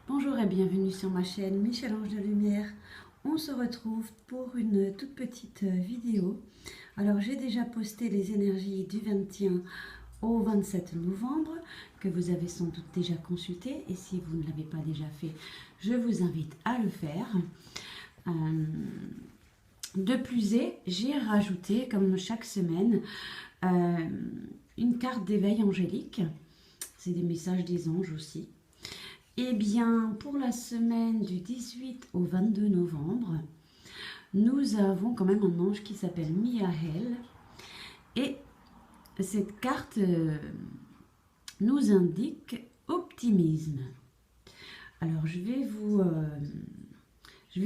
Bonjour et bienvenue sur ma chaîne Michel-Ange de Lumière. On se retrouve pour une toute petite vidéo. Alors j'ai déjà posté les énergies du 21 au 27 novembre que vous avez sans doute déjà consulté, et si vous ne l'avez pas déjà fait, je vous invite à le faire. De plus est, j'ai rajouté comme chaque semaine une carte d'éveil angélique. C'est des messages des anges aussi. Eh bien, pour la semaine du 18 au 22 novembre, nous avons quand même un ange qui s'appelle Miael. Et cette carte nous indique optimisme. Alors, je vais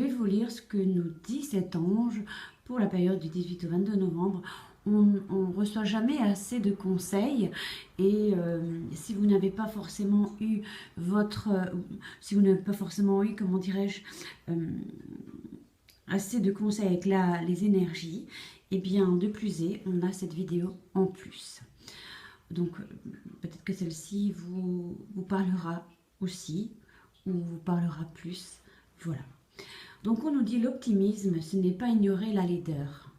vous lire ce que nous dit cet ange pour la période du 18 au 22 novembre. On ne reçoit jamais assez de conseils, et si vous n'avez pas forcément eu comment dirais-je, assez de conseils avec les énergies, et bien de plus est, on a cette vidéo en plus. Donc peut-être que celle-ci vous parlera aussi, ou vous parlera plus, voilà. Donc on nous dit l'optimisme, ce n'est pas ignorer la laideur,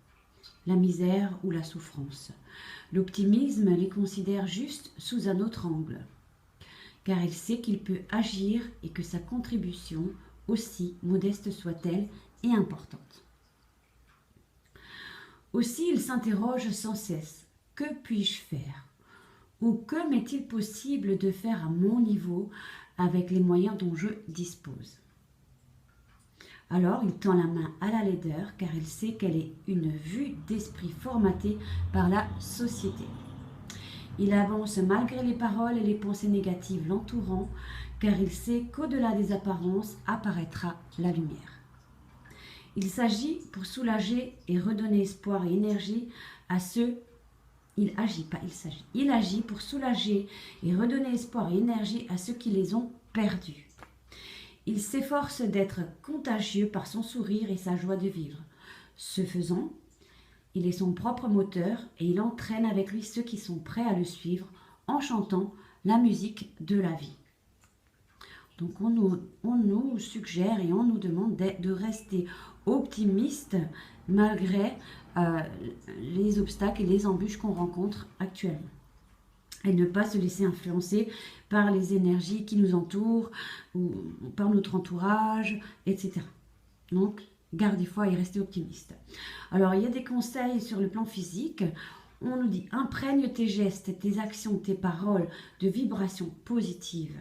la misère ou la souffrance. L'optimisme les considère juste sous un autre angle, car il sait qu'il peut agir et que sa contribution, aussi modeste soit-elle, est importante. Aussi il s'interroge sans cesse, que puis-je faire? Ou que m'est-il possible de faire à mon niveau avec les moyens dont je dispose? Alors il tend la main à la laideur, car il sait qu'elle est une vue d'esprit formatée par la société. Il avance malgré les paroles et les pensées négatives l'entourant, car il sait qu'au-delà des apparences apparaîtra la lumière. Il s'agit pour soulager et redonner espoir et énergie à ceux... Il agit pour soulager et redonner espoir et énergie à ceux qui les ont perdus. Il s'efforce d'être contagieux par son sourire et sa joie de vivre. Ce faisant, il est son propre moteur et il entraîne avec lui ceux qui sont prêts à le suivre en chantant la musique de la vie. Donc on nous suggère et on nous demande de rester optimiste malgré les obstacles et les embûches qu'on rencontre actuellement. Et ne pas se laisser influencer par les énergies qui nous entourent, ou par notre entourage, etc. Donc, gardez foi et restez optimiste. Alors, il y a des conseils sur le plan physique. On nous dit, imprègne tes gestes, tes actions, tes paroles de vibrations positives.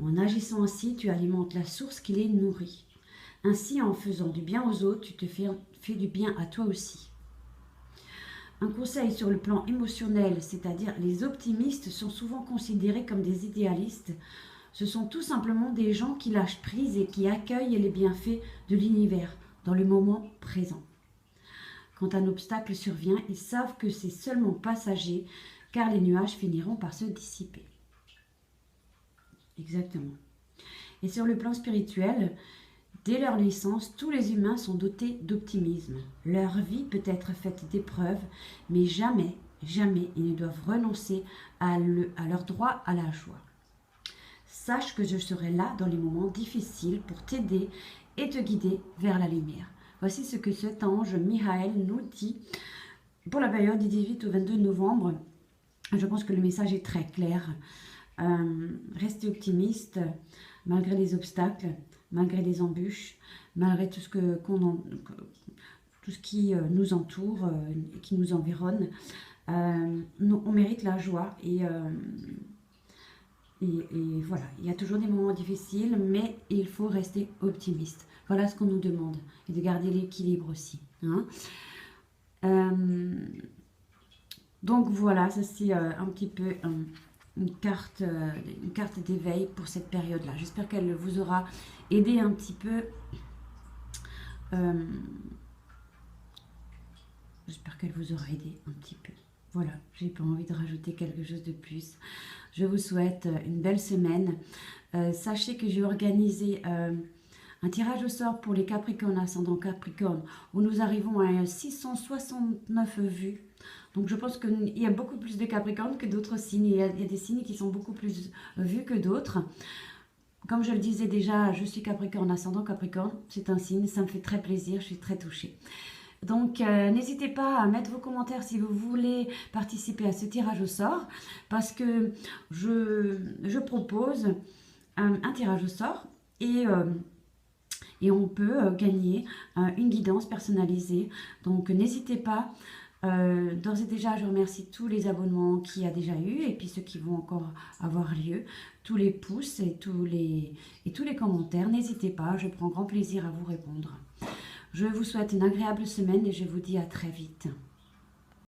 En agissant ainsi, tu alimentes la source qui les nourrit. Ainsi, en faisant du bien aux autres, tu te fais du bien à toi aussi. Un conseil sur le plan émotionnel, c'est-à-dire les optimistes sont souvent considérés comme des idéalistes. Ce sont tout simplement des gens qui lâchent prise et qui accueillent les bienfaits de l'univers dans le moment présent. Quand un obstacle survient, ils savent que c'est seulement passager, car les nuages finiront par se dissiper. Exactement. Et sur le plan spirituel, dès leur naissance, tous les humains sont dotés d'optimisme. Leur vie peut être faite d'épreuves, mais jamais, jamais ils ne doivent renoncer à leur droit à la joie. Sache que je serai là dans les moments difficiles pour t'aider et te guider vers la lumière. Voici ce que cet ange Mihaël nous dit pour la période du 18 au 22 novembre. Je pense que le message est très clair. Restez optimiste malgré les obstacles, malgré les embûches, malgré tout ce qui nous entoure et qui nous environne. On mérite la joie et voilà, il y a toujours des moments difficiles, mais il faut rester optimiste. Voilà ce qu'on nous demande, et de garder l'équilibre aussi. Hein. Donc voilà, ça c'est un petit peu une carte d'éveil pour cette période-là. J'espère qu'elle vous aura aidé un petit peu. J'espère qu'elle vous aura aidé un petit peu. Voilà, j'ai pas envie de rajouter quelque chose de plus. Je vous souhaite une belle semaine. Sachez que j'ai organisé un tirage au sort pour les Capricornes, ascendant Capricorne, où nous arrivons à 669 vues. Donc je pense qu'il y a beaucoup plus de Capricornes que d'autres signes. Il y a des signes qui sont beaucoup plus vus que d'autres. Comme je le disais déjà, je suis Capricorne, ascendant Capricorne. C'est un signe, ça me fait très plaisir, je suis très touchée. Donc, n'hésitez pas à mettre vos commentaires si vous voulez participer à ce tirage au sort, parce que je propose un tirage au sort et on peut gagner une guidance personnalisée. Donc, n'hésitez pas. D'ores et déjà, je remercie tous les abonnements qu'il y a déjà eu et puis ceux qui vont encore avoir lieu, tous les pouces et tous les commentaires. N'hésitez pas, je prends grand plaisir à vous répondre. Je vous souhaite une agréable semaine et je vous dis à très vite.